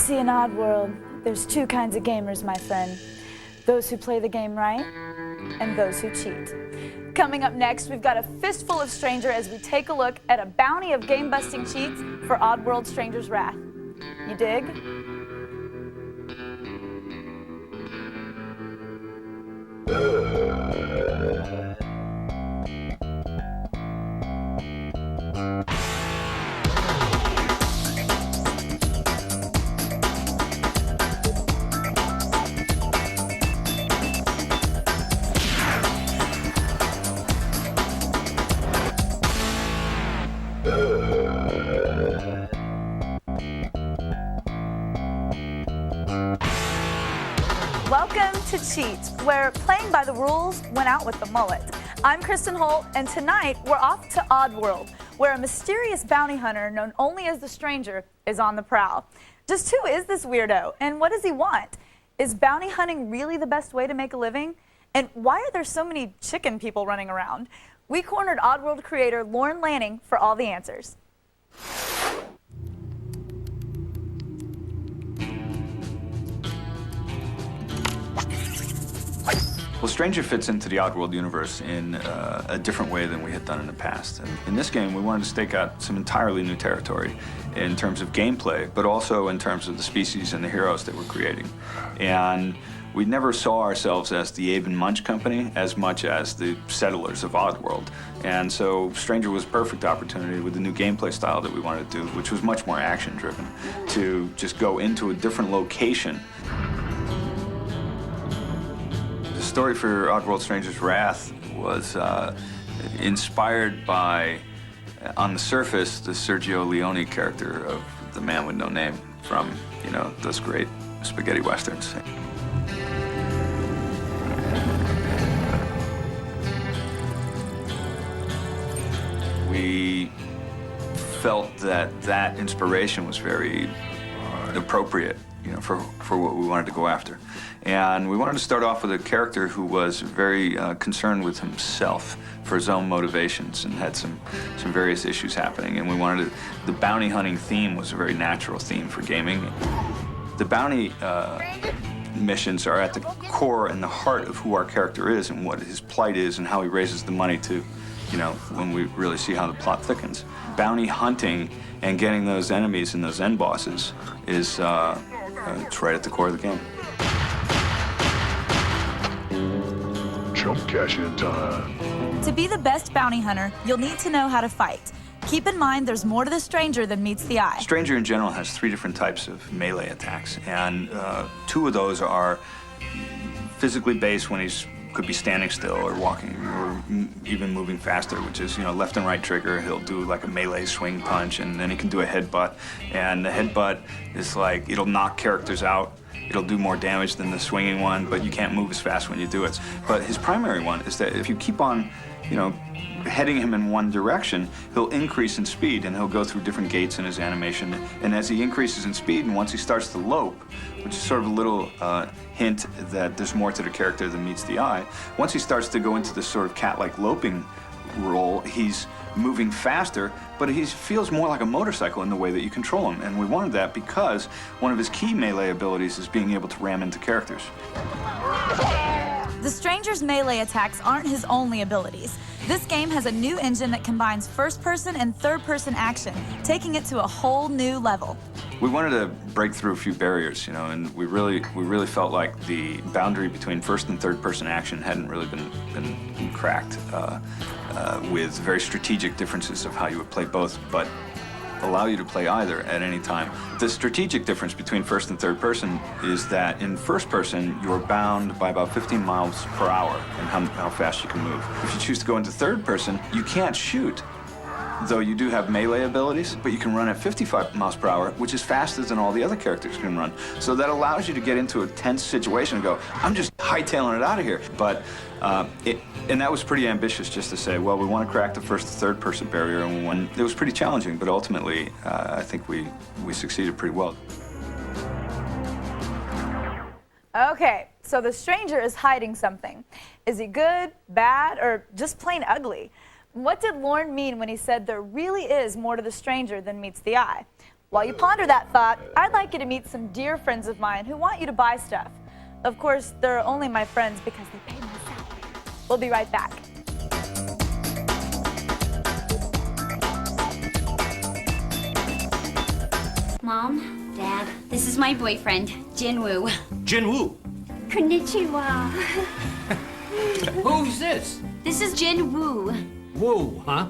see, in Oddworld, there's two kinds of gamers, my friend. Those who play the game right, and those who cheat. Coming up next, we've got a fistful of Stranger as we take a look at a bounty of game-busting cheats for Oddworld Stranger's Wrath. You dig? Welcome to Cheat, where playing by the rules went out with the mullet. I'm Kristin Holt, and tonight we're off to Oddworld, where a mysterious bounty hunter known only as the Stranger is on the prowl. Just who is this weirdo, and what does he want? Is bounty hunting really the best way to make a living? And why are there so many chicken people running around? We cornered Oddworld creator Lorne Lanning for all the answers. Well, Stranger fits into the Oddworld universe in a different way than we had done in the past. And in this game, we wanted to stake out some entirely new territory in terms of gameplay, but also in terms of the species and the heroes that we're creating. And we never saw ourselves as the Abe and Munch company as much as the settlers of Oddworld. And so Stranger was a perfect opportunity with the new gameplay style that we wanted to do, which was much more action-driven, to just go into a different location. The story for Oddworld Stranger's Wrath was inspired by, on the surface, the Sergio Leone character of the man with no name from, you know, those great spaghetti westerns. We felt that that inspiration was very appropriate, you know, for what we wanted to go after. And we wanted to start off with a character who was very concerned with himself for his own motivations and had some various issues happening. And we wanted to, the bounty hunting theme was a very natural theme for gaming. The bounty missions are at the core and the heart of who our character is and what his plight is and how he raises the money to, you know, when we really see how the plot thickens. Bounty hunting and getting those enemies and those end bosses is it's right at the core of the game. Jump cash in time. To be the best bounty hunter, you'll need to know how to fight. Keep in mind there's more to the Stranger than meets the eye. Stranger in general has 3 different types of melee attacks, and 2 of those are physically based when he's could be standing still or walking or even moving faster, which is, you know, left and right trigger. He'll do like a melee swing punch, and then he can do a headbutt. And the headbutt is like, it'll knock characters out. It'll do more damage than the swinging one, but you can't move as fast when you do it. But his primary one is that if you keep on, you know, heading him in one direction, he'll increase in speed, and he'll go through different gates in his animation. And as he increases in speed, and once he starts to lope, which is sort of a little hint that there's more to the character than meets the eye, once he starts to go into this sort of cat-like loping role, he's moving faster, but he feels more like a motorcycle in the way that you control him. And we wanted that because one of his key melee abilities is being able to ram into characters. The Stranger's melee attacks aren't his only abilities. This game has a new engine that combines first-person and third-person action, taking it to a whole new level. We wanted to break through a few barriers, you know, and we really felt like the boundary between first and third-person action hadn't really been cracked with very strategic differences of how you would play both, but allow you to play either at any time. The strategic difference between first and third person is that in first person, you're bound by about 15 miles per hour and how fast you can move. If you choose to go into third person, you can't shoot, though you do have melee abilities, but you can run at 55 miles per hour, which is faster than all the other characters can run. So that allows you to get into a tense situation and go, I'm just hightailing it out of here. But and that was pretty ambitious, just to say, well, we want to crack the first to third person barrier, and it was pretty challenging, but ultimately, I think we succeeded pretty well. Okay, so the Stranger is hiding something. Is he good, bad, or just plain ugly? What did Lorne mean when he said there really is more to the Stranger than meets the eye? While you ponder that thought, I'd like you to meet some dear friends of mine who want you to buy stuff. Of course, they're only my friends because they pay my salary. We'll be right back. Mom, Dad, this is my boyfriend, Jinwoo. Jinwoo. Konnichiwa. Who's this? This is Jinwoo. Woo, huh?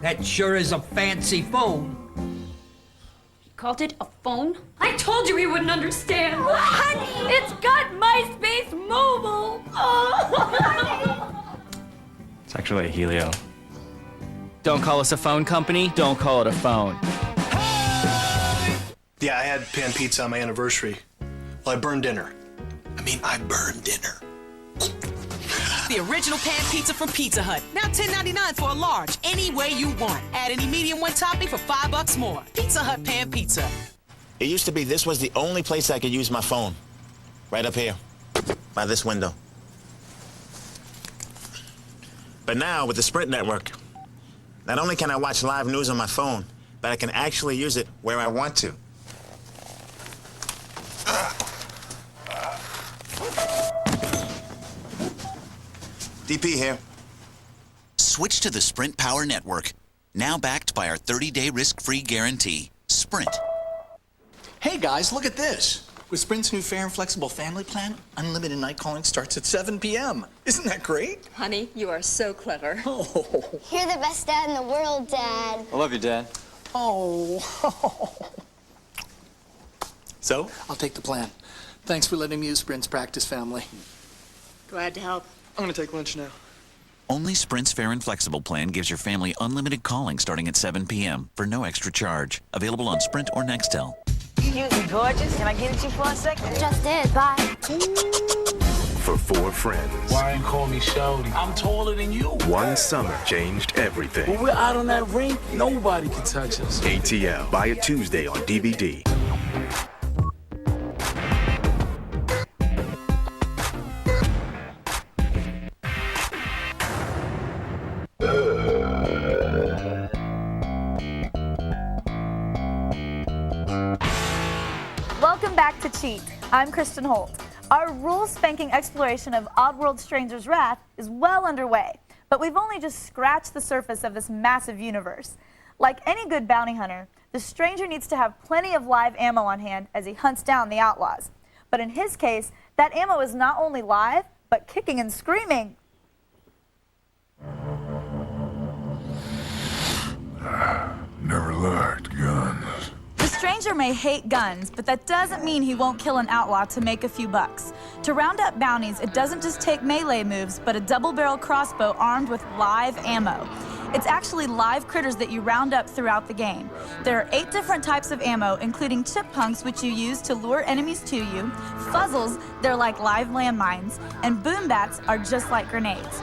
That sure is a fancy phone. You called it a phone? I told you he wouldn't understand. Honey, it's got MySpace Mobile. It's actually a Helio. Don't call us a phone company, don't call it a phone. Yeah, I had pan pizza on my anniversary. Well, I burned dinner. I burned dinner. The original pan pizza from Pizza Hut. Now $10.99 for a large, any way you want. Add any medium one topping for $5 more. Pizza Hut pan pizza. It used to be this was the only place I could use my phone. Right up here, by this window. But now, with the Sprint network, not only can I watch live news on my phone, but I can actually use it where I want to. DP here. Switch to the Sprint Power Network. Now backed by our 30-day risk-free guarantee. Sprint. Hey guys, look at this. With Sprint's new fair and flexible family plan, unlimited night calling starts at 7 p.m. Isn't that great? Honey, you are so clever. Oh. You're the best dad in the world, Dad. I love you, Dad. Oh. So, I'll take the plan. Thanks for letting me use Sprint's practice family. Glad to help. I'm gonna take lunch now. Only Sprint's fair and flexible plan gives your family unlimited calling starting at 7 p.m. for no extra charge. Available on Sprint or Nextel. Excuse me, gorgeous. Can I get at you for a second? Just did. Bye. For four friends. Why ain't call me Shorty? I'm taller than you. One summer changed everything. When we're out on that rink, nobody can touch us. ATL. Buy it Tuesday on DVD. Welcome back to Cheat. I'm Kristin Holt. Our rule-spanking exploration of Oddworld Stranger's Wrath is well underway, but we've only just scratched the surface of this massive universe. Like any good bounty hunter, the stranger needs to have plenty of live ammo on hand as he hunts down the outlaws. But in his case, that ammo is not only live, but kicking and screaming. Never liked guns. The stranger may hate guns, but that doesn't mean he won't kill an outlaw to make a few bucks. To round up bounties, it doesn't just take melee moves, but a double-barrel crossbow armed with live ammo. It's actually live critters that you round up throughout the game. There are 8 different types of ammo, including chip punks, which you use to lure enemies to you, fuzzles, they're like live landmines, and boom bats are just like grenades.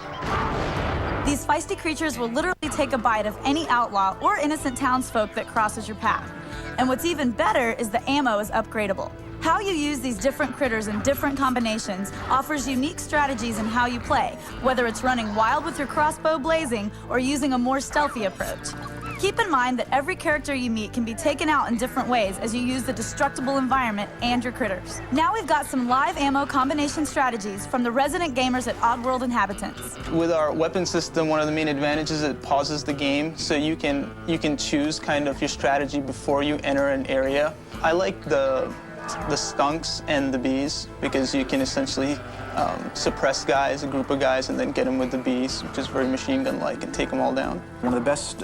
These feisty creatures will literally take a bite of any outlaw or innocent townsfolk that crosses your path. And what's even better is the ammo is upgradable. How you use these different critters in different combinations offers unique strategies in how you play, whether it's running wild with your crossbow blazing or using a more stealthy approach. Keep in mind that every character you meet can be taken out in different ways as you use the destructible environment and your critters. Now we've got some live ammo combination strategies from the resident gamers at Oddworld Inhabitants. With our weapon system, one of the main advantages is it pauses the game, so you can choose kind of your strategy before you enter an area. I like the skunks and the bees because you can essentially suppress guys, a group of guys, and then get them with the bees, which is very machine gun-like, and take them all down. One of the best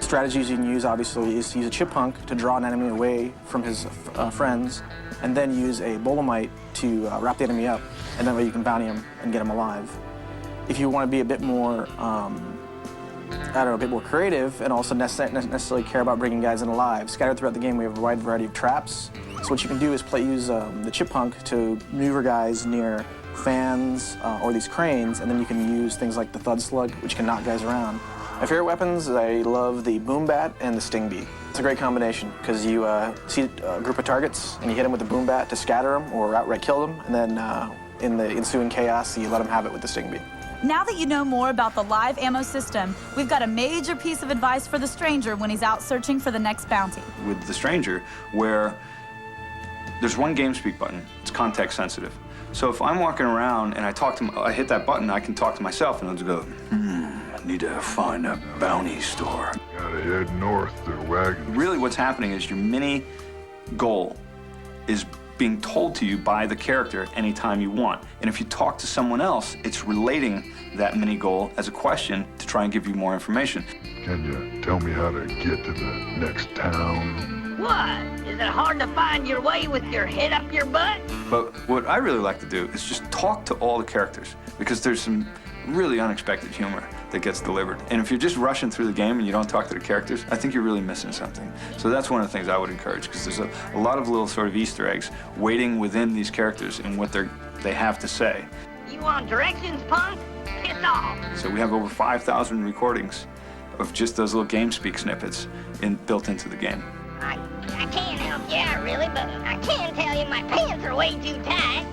strategies you can use, obviously, is to use a chip punk to draw an enemy away from his friends, and then use a bolemite to wrap the enemy up, and that way you can bounty him and get him alive. If you want to be a bit more, a bit more creative and also necessarily care about bringing guys in alive, scattered throughout the game we have a wide variety of traps. So what you can do is use the chip punk to maneuver guys near fans or these cranes, and then you can use things like the thud slug, which can knock guys around. My favorite weapons, I love the boom bat and the sting bee. It's a great combination because you see a group of targets and you hit them with the boom bat to scatter them or outright kill them, and then in the ensuing chaos, you let them have it with the sting bee. Now that you know more about the live ammo system, we've got a major piece of advice for the stranger when he's out searching for the next bounty. With the stranger, where there's one game speak button, it's context sensitive. So if I'm walking around and I hit that button, I can talk to myself and I'll just go, I need to find a bounty store. Gotta head north, they're wagons. Really what's happening is your mini goal is being told to you by the character anytime you want. And if you talk to someone else, it's relating that mini goal as a question to try and give you more information. Can you tell me how to get to the next town? What? Is it hard to find your way with your head up your butt? But what I really like to do is just talk to all the characters, because there's some really unexpected humor that gets delivered. And if you're just rushing through the game and you don't talk to the characters, I think you're really missing something. So that's one of the things I would encourage, because there's a lot of little sort of Easter eggs waiting within these characters and what they have to say. You want directions, punk? Piss off. So we have over 5,000 recordings of just those little game speak snippets built into the game. I can't help you out, really, but I can tell you my pants are way too tight.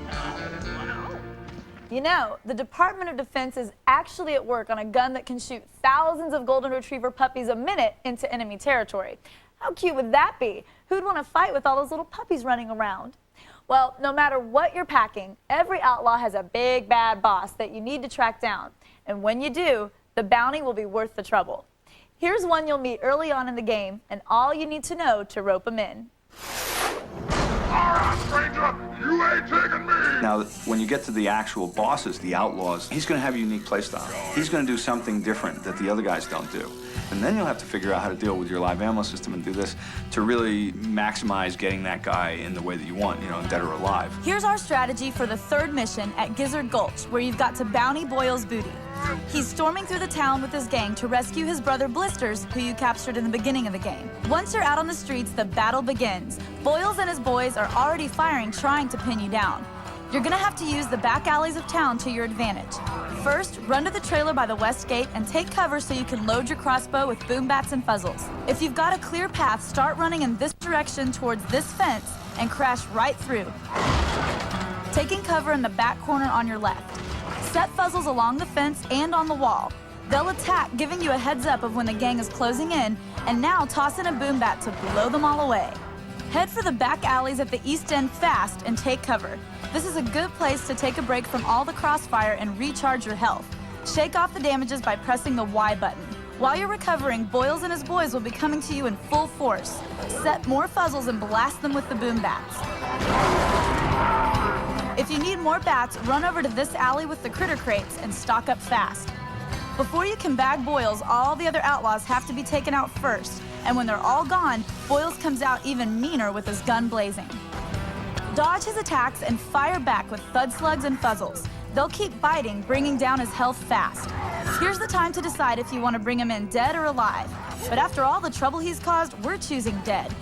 You know, the Department of Defense is actually at work on a gun that can shoot thousands of golden retriever puppies a minute into enemy territory. How cute would that be? Who'd want to fight with all those little puppies running around? Well, no matter what you're packing, every outlaw has a big bad boss that you need to track down. And when you do, the bounty will be worth the trouble. Here's one you'll meet early on in the game, and all you need to know to rope him in. All right, stranger, you ain't taking me! Now, when you get to the actual bosses, the outlaws, he's going to have a unique playstyle. He's going to do something different that the other guys don't do. And then you'll have to figure out how to deal with your live ammo system and do this to really maximize getting that guy in the way that you want, you know, dead or alive. Here's our strategy for the third mission at Gizzard Gulch, where you've got to bounty Boyle's booty. He's storming through the town with his gang to rescue his brother Blisters, who you captured in the beginning of the game. Once you're out on the streets, the battle begins. Boyles and his boys are already firing, trying to pin you down. You're gonna have to use the back alleys of town to your advantage. First, run to the trailer by the west gate and take cover so you can load your crossbow with boom bats and fuzzles. If you've got a clear path, start running in this direction towards this fence and crash right through. Taking cover in the back corner on your left. Set fuzzles along the fence and on the wall. They'll attack, giving you a heads up of when the gang is closing in, and now toss in a boom bat to blow them all away. Head for the back alleys at the east end fast and take cover. This is a good place to take a break from all the crossfire and recharge your health. Shake off the damages by pressing the Y button. While you're recovering, Boyles and his boys will be coming to you in full force. Set more fuzzles and blast them with the boom bats. If you need more bats, run over to this alley with the critter crates and stock up fast. Before you can bag Boyles, all the other outlaws have to be taken out first. And when they're all gone, Boyles comes out even meaner with his gun blazing. Dodge his attacks and fire back with thud slugs and fuzzles. They'll keep biting, bringing down his health fast. Here's the time to decide if you want to bring him in dead or alive. But after all the trouble he's caused, we're choosing dead.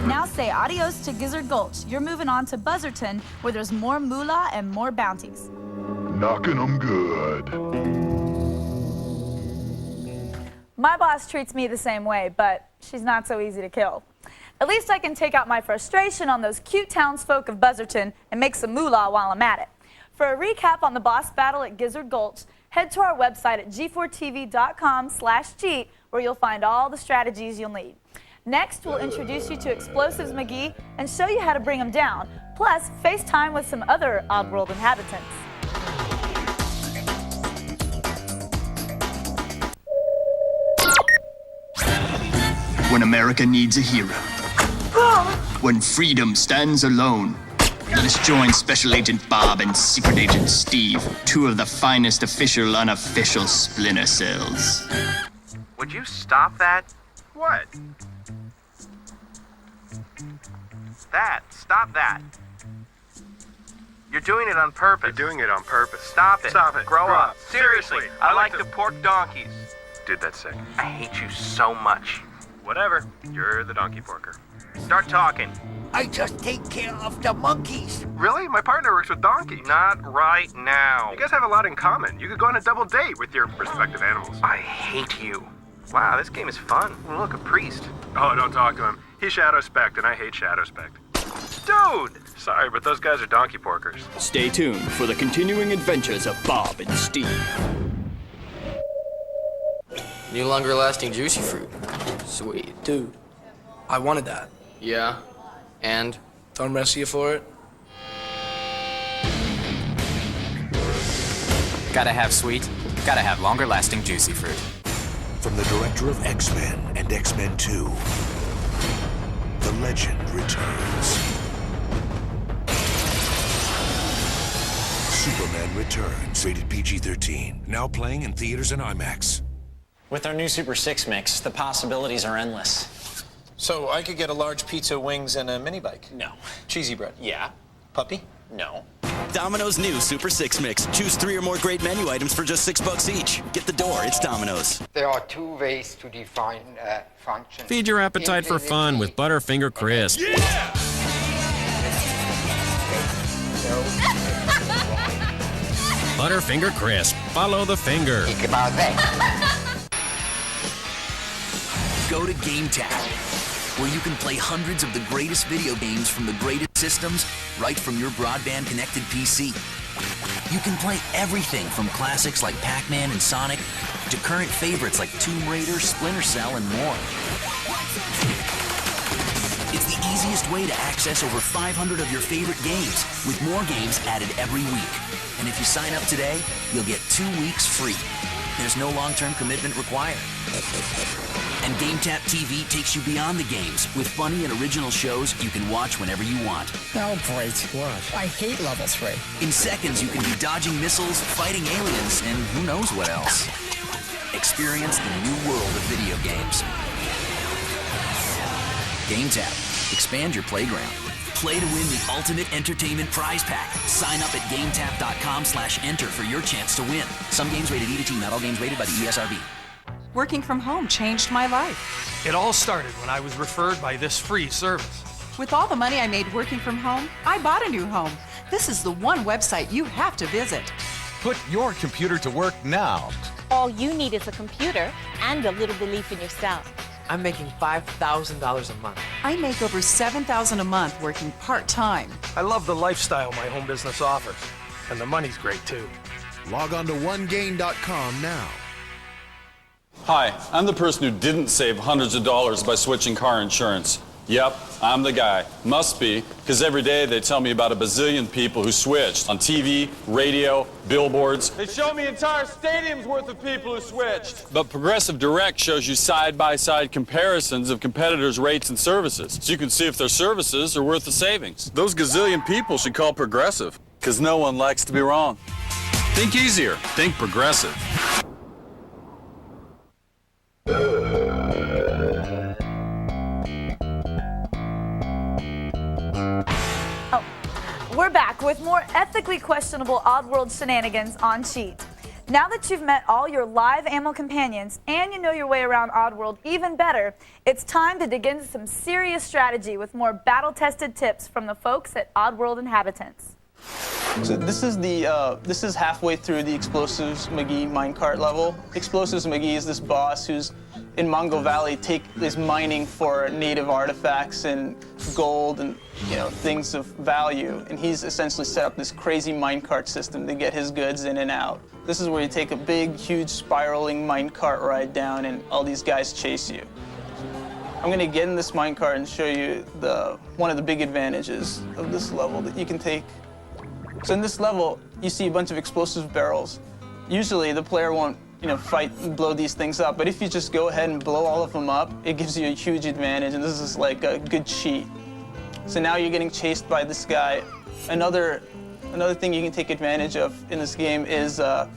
Now say adios to Gizzard Gulch. You're moving on to Buzzerton, where there's more moolah and more bounties. Knocking 'em good. My boss treats me the same way, but she's not so easy to kill. At least I can take out my frustration on those cute townsfolk of Buzzerton and make some moolah while I'm at it. For a recap on the boss battle at Gizzard Gulch, head to our website at g4tv.com/cheat, where you'll find all the strategies you'll need. Next, we'll introduce you to Explosives McGee and show you how to bring them down, plus FaceTime with some other Oddworld inhabitants. When America needs a hero. When freedom stands alone. Let us join Special Agent Bob and Secret Agent Steve, two of the finest official unofficial splinter cells. Would you stop that? What? Stop that. You're doing it on purpose. You're doing it on purpose. Stop it. Stop it. Grow up. Seriously. I like the pork donkeys. Dude, that's sick. I hate you so much. Whatever. You're the donkey porker. Start talking. I just take care of the monkeys. Really? My partner works with donkeys. Not right now. You guys have a lot in common. You could go on a double date with your respective animals. I hate you. Wow, this game is fun. Look, a priest. Oh, don't talk to him. He's Shadow Spect, and I hate Shadow Spect. Dude! Sorry, but those guys are donkey porkers. Stay tuned for the continuing adventures of Bob and Steve. New longer-lasting juicy fruit. Sweet. Dude, I wanted that. Yeah? And? Don't mess you for it. Gotta have sweet, gotta have longer-lasting juicy fruit. From the director of X-Men and X-Men 2, the legend returns. Superman Returns, rated PG-13. Now playing in theaters and IMAX. With our new Super 6 mix, the possibilities are endless. So I could get a large pizza, wings, and a mini bike? No. Cheesy bread? Yeah. Puppy? No. Domino's new Super 6 Mix. Choose 3 or more great menu items for just $6 each. Get the door, it's Domino's. There are 2 ways to define function. Feed your appetite for fun with Butterfinger Crisp. Yeah! Butterfinger Crisp. Follow the finger. Think about that. Go to GameTap, where you can play hundreds of the greatest video games from the greatest systems right from your broadband-connected PC. You can play everything from classics like Pac-Man and Sonic to current favorites like Tomb Raider, Splinter Cell, and more. It's the easiest way to access over 500 of your favorite games, with more games added every week. And if you sign up today, you'll get 2 weeks free. There's no long-term commitment required. And GameTap TV takes you beyond the games with funny and original shows you can watch whenever you want. Oh, great. What? I hate level 3. In seconds, you can be dodging missiles, fighting aliens, and who knows what else. Experience the new world of video games. GameTap. Expand your playground. Play to win the ultimate entertainment prize pack. Sign up at GameTap.com/enter for your chance to win. Some games rated E to T, not all games rated by the ESRB. Working from home changed my life. It all started when I was referred by this free service. With all the money I made working from home, I bought a new home. This is the one website you have to visit. Put your computer to work now. All you need is a computer and a little belief in yourself. I'm making $5,000 a month. I make over $7,000 a month working part-time. I love the lifestyle my home business offers, and the money's great too. Log on to OneGain.com now. Hi, I'm the person who didn't save hundreds of dollars by switching car insurance. Yep, I'm the guy. Must be, because every day they tell me about a bazillion people who switched on TV, radio, billboards. They show me entire stadiums worth of people who switched. But Progressive Direct shows you side-by-side comparisons of competitors' rates and services, so you can see if their services are worth the savings. Those gazillion people should call Progressive, because no one likes to be wrong. Think easier. Think Progressive. We're back with more ethically questionable Oddworld shenanigans on Cheat. Now that you've met all your live ammo companions and you know your way around Oddworld even better, it's time to dig into some serious strategy with more battle-tested tips from the folks at Oddworld Inhabitants. So this is halfway through the Explosives McGee minecart level. Explosives McGee is this boss who's in Mungo Valley is mining for native artifacts and gold and things of value, and he's essentially set up this crazy minecart system to get his goods in and out. This is where you take a big, huge, spiraling minecart ride down, and all these guys chase you. I'm going to get in this minecart and show you one of the big advantages of this level that you can take. So in this level, you see a bunch of explosive barrels. Usually the player won't fight and blow these things up, but if you just go ahead and blow all of them up, it gives you a huge advantage, and this is like a good cheat. So now you're getting chased by this guy. Another thing you can take advantage of in this game is the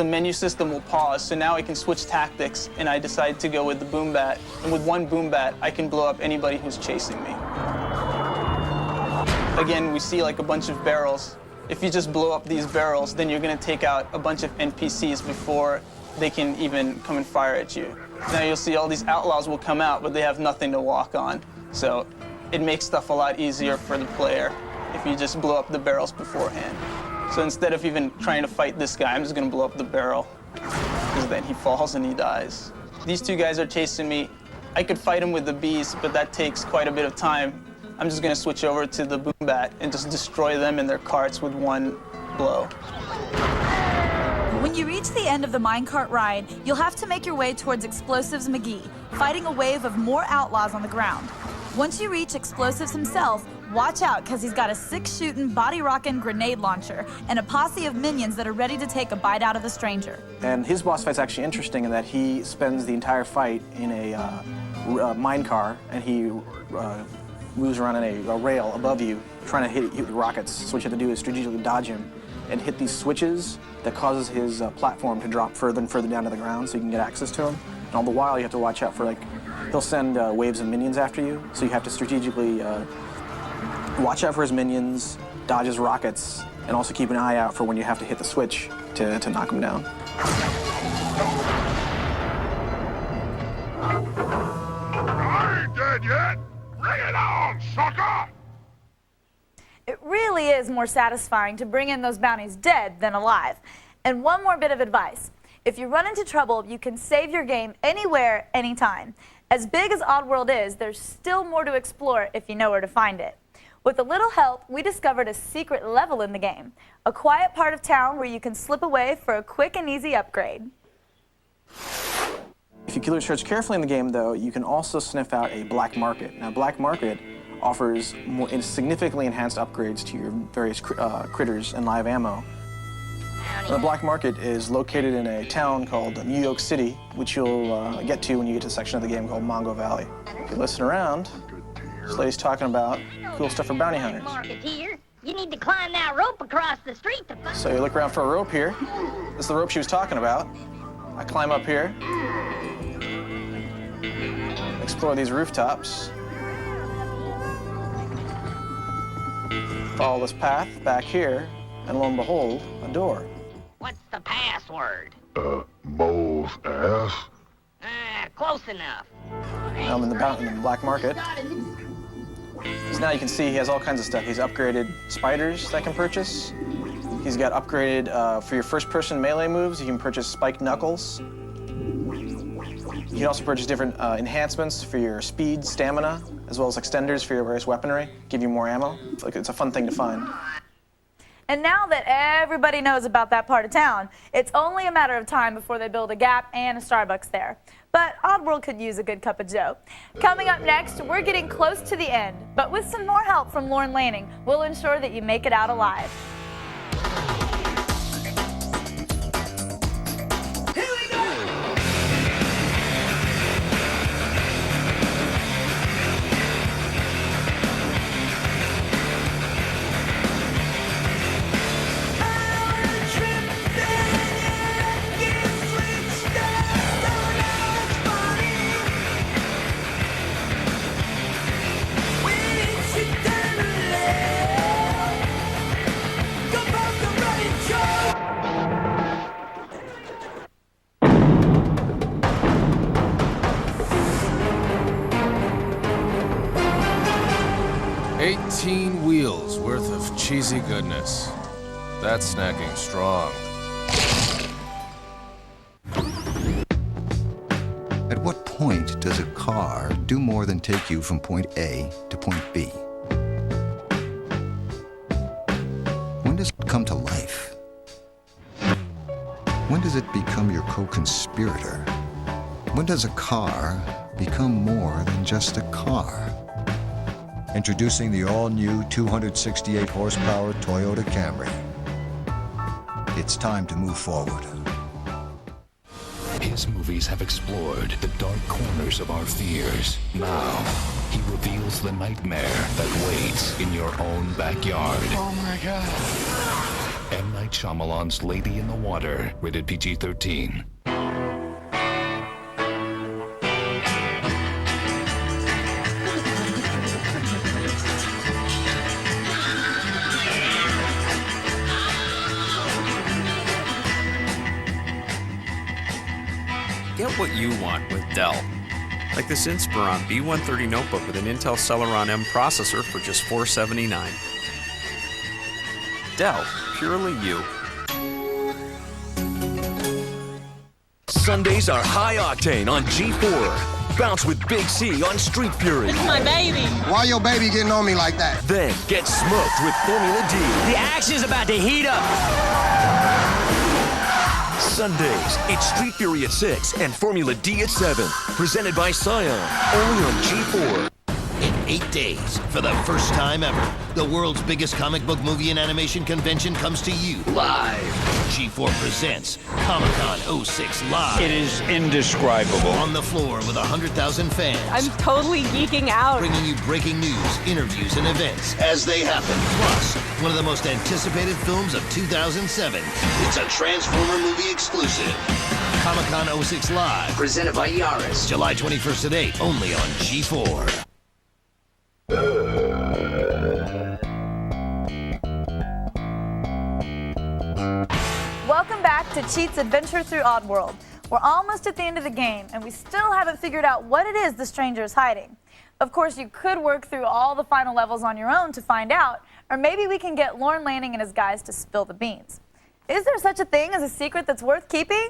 menu system will pause, so now I can switch tactics, and I decide to go with the boom bat, and with one boom bat, I can blow up anybody who's chasing me. Again, we see like a bunch of barrels. If you just blow up these barrels, then you're going to take out a bunch of NPCs before they can even come and fire at you. Now you'll see all these outlaws will come out, but they have nothing to walk on. So it makes stuff a lot easier for the player if you just blow up the barrels beforehand. So instead of even trying to fight this guy, I'm just going to blow up the barrel, because then he falls and he dies. These two guys are chasing me. I could fight them with the bees, but that takes quite a bit of time. I'm just going to switch over to the boom bat and just destroy them in their carts with one blow. When you reach the end of the minecart ride, you'll have to make your way towards Explosives McGee, fighting a wave of more outlaws on the ground. Once you reach Explosives himself, watch out because he's got a 6-shooting, body-rocking grenade launcher and a posse of minions that are ready to take a bite out of the stranger. And his boss fight's actually interesting in that he spends the entire fight in a mine car, and he moves around in a rail above you, trying to hit you with rockets. So what you have to do is strategically dodge him and hit these switches that causes his platform to drop further and further down to the ground so you can get access to him. And all the while, you have to watch out for, like, he'll send waves of minions after you, so you have to strategically watch out for his minions, dodge his rockets, and also keep an eye out for when you have to hit the switch to knock him down. I ain't dead yet! Bring it on, sucker! It really is more satisfying to bring in those bounties dead than alive. And one more bit of advice. If you run into trouble, you can save your game anywhere, anytime. As big as Oddworld is, there's still more to explore if you know where to find it. With a little help, we discovered a secret level in the game, a quiet part of town where you can slip away for a quick and easy upgrade. If you keep your search carefully in the game, though, you can also sniff out a black market. Now, black market offers more significantly enhanced upgrades to your various critters and live ammo. The black market is located in a town called New York City, which you'll get to when you get to a section of the game called Mongo Valley. If you listen around, this lady's talking about cool stuff for bounty hunters. Marketeer, you need to climb that rope across the street to find... So you look around for a rope here. This is the rope she was talking about. I climb up here, explore these rooftops, follow this path back here, and lo and behold, a door. What's the password? Mole's ass? Close enough. I'm in the black market. So now you can see he has all kinds of stuff. He's upgraded spiders that I can purchase. He's got upgraded, for your first-person melee moves, you can purchase spiked knuckles. You can also purchase different enhancements for your speed, stamina, as well as extenders for your various weaponry, give you more ammo. It's a fun thing to find. And now that everybody knows about that part of town, it's only a matter of time before they build a Gap and a Starbucks there. But Oddworld could use a good cup of joe. Coming up next, we're getting close to the end, but with some more help from Lorne Lanning, we'll ensure that you make it out alive. Wheels worth of cheesy goodness. That's snacking strong. At what point does a car do more than take you from point A to point B? When does it come to life? When does it become your co-conspirator? When does a car become more than just a car? Introducing the all-new 268 horsepower Toyota Camry. It's time to move forward. His movies have explored the dark corners of our fears. Now, he reveals the nightmare that waits in your own backyard. Oh my God. M. Night Shyamalan's Lady in the Water, rated PG-13. Get what you want with Dell. Like this Inspiron B130 notebook with an Intel Celeron M processor for just $479. Dell, purely you. Sundays are high octane on G4. Bounce with Big C on Street Fury. It's my baby. Why your baby getting on me like that? Then get smoked with Formula D. The action's about to heat up. Sundays, it's Street Fury at 6 and Formula D at 7. Presented by Scion, only on G4. In 8 days, for the first time ever, the world's biggest comic book movie and animation convention comes to you live. G4 presents Comic-Con 06 Live. It is indescribable. On the floor with 100,000 fans. I'm totally geeking out. Bringing you breaking news, interviews, and events as they happen. Plus, one of the most anticipated films of 2007. It's a Transformer movie exclusive. Comic-Con 06 Live. Presented by Yaris. July 21st at 8, only on G4. Welcome back to Cheat's Adventure Through Oddworld. We're almost at the end of the game, and we still haven't figured out what it is the stranger is hiding. Of course, you could work through all the final levels on your own to find out, or maybe we can get Lorne, Lanning, and his guys to spill the beans. Is there such a thing as a secret that's worth keeping?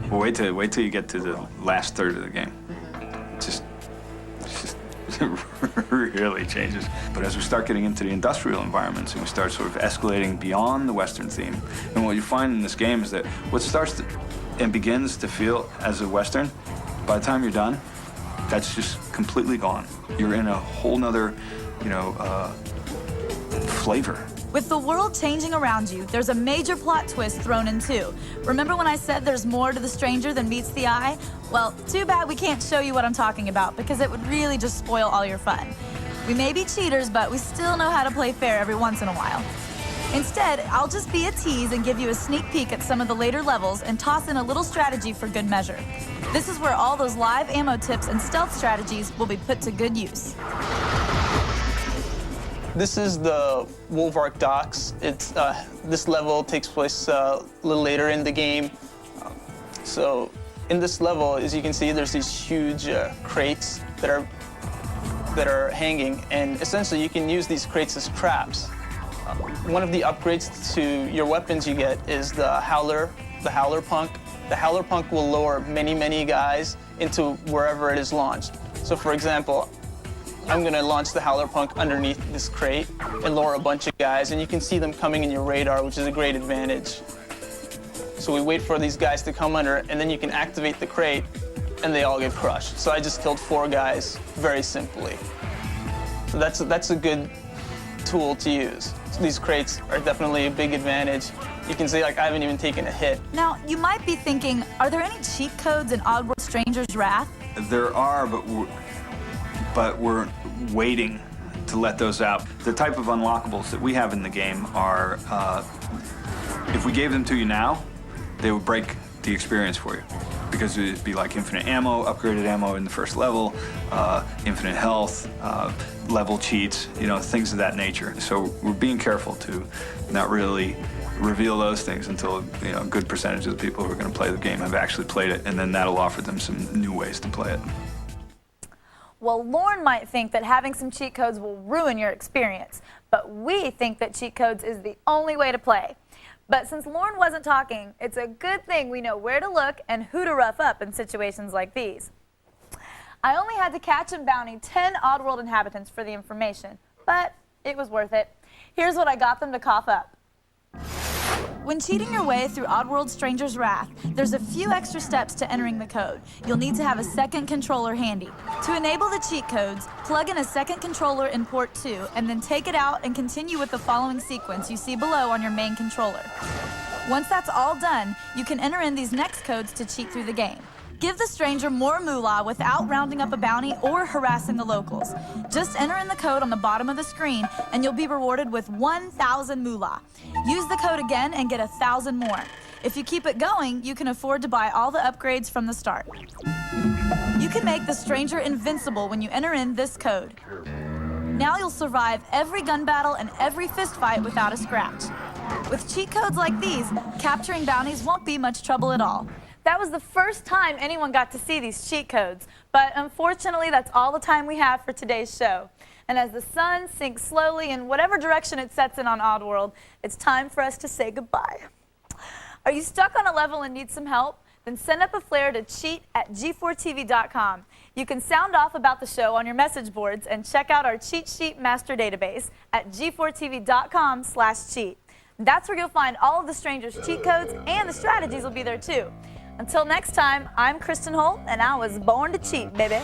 Well, wait till you get to the last third of the game. Just really changes. But as we start getting into the industrial environments and we start sort of escalating beyond the Western theme, and what you find in this game is that what starts to and begins to feel as a Western, by the time you're done, that's just completely gone. You're in a whole nother, flavor. With the world changing around you, there's a major plot twist thrown in too. Remember when I said there's more to the stranger than meets the eye? Well, too bad we can't show you what I'm talking about because it would really just spoil all your fun. We may be cheaters, but we still know how to play fair every once in a while. Instead, I'll just be a tease and give you a sneak peek at some of the later levels and toss in a little strategy for good measure. This is where all those live ammo tips and stealth strategies will be put to good use. This is the Wolvark docks. It's this level takes place a little later in the game. So in this level, as you can see, there's these huge crates that are hanging, and essentially you can use these crates as traps. One of the upgrades to your weapons you get is the Howler Punk. The Howler Punk will lower many guys into wherever it is launched. So for example, I'm gonna launch the Howler Punk underneath this crate and lower a bunch of guys, and you can see them coming in your radar, which is a great advantage. So we wait for these guys to come under, and then you can activate the crate, and they all get crushed. So I just killed 4 guys very simply. So that's a good tool to use. So these crates are definitely a big advantage. You can see, like, I haven't even taken a hit. Now, you might be thinking, are there any cheat codes in Oddworld Stranger's Wrath? There are, but we're waiting to let those out. The type of unlockables that we have in the game are, if we gave them to you now, they would break the experience for you. Because it'd be like infinite ammo, upgraded ammo in the first level, infinite health, level cheats, things of that nature. So we're being careful to not really reveal those things until a good percentage of the people who are going to play the game have actually played it, and then that'll offer them some new ways to play it. Well, Lorne might think that having some cheat codes will ruin your experience, but we think that cheat codes is the only way to play. But since Lorne wasn't talking, it's a good thing we know where to look and who to rough up in situations like these. I only had to catch and bounty 10 Oddworld inhabitants for the information, but it was worth it. Here's what I got them to cough up. When cheating your way through Oddworld Stranger's Wrath, there's a few extra steps to entering the code. You'll need to have a second controller handy. To enable the cheat codes, plug in a second controller in port 2, and then take it out and continue with the following sequence you see below on your main controller. Once that's all done, you can enter in these next codes to cheat through the game. Give the stranger more moolah without rounding up a bounty or harassing the locals. Just enter in the code on the bottom of the screen and you'll be rewarded with 1,000 moolah. Use the code again and get 1,000 more. If you keep it going, you can afford to buy all the upgrades from the start. You can make the stranger invincible when you enter in this code. Now you'll survive every gun battle and every fist fight without a scratch. With cheat codes like these, capturing bounties won't be much trouble at all. That was the first time anyone got to see these cheat codes, but unfortunately that's all the time we have for today's show. And as the sun sinks slowly in whatever direction it sets in on Oddworld, it's time for us to say goodbye. Are you stuck on a level and need some help? then send up a flare to cheat@g4tv.com. You can sound off about the show on your message boards and check out our cheat sheet master database at g4tv.com/cheat. That's where you'll find all of the Strangers cheat codes, and the strategies will be there too. Until next time, I'm Kristin Holt, and I was born to cheat, baby.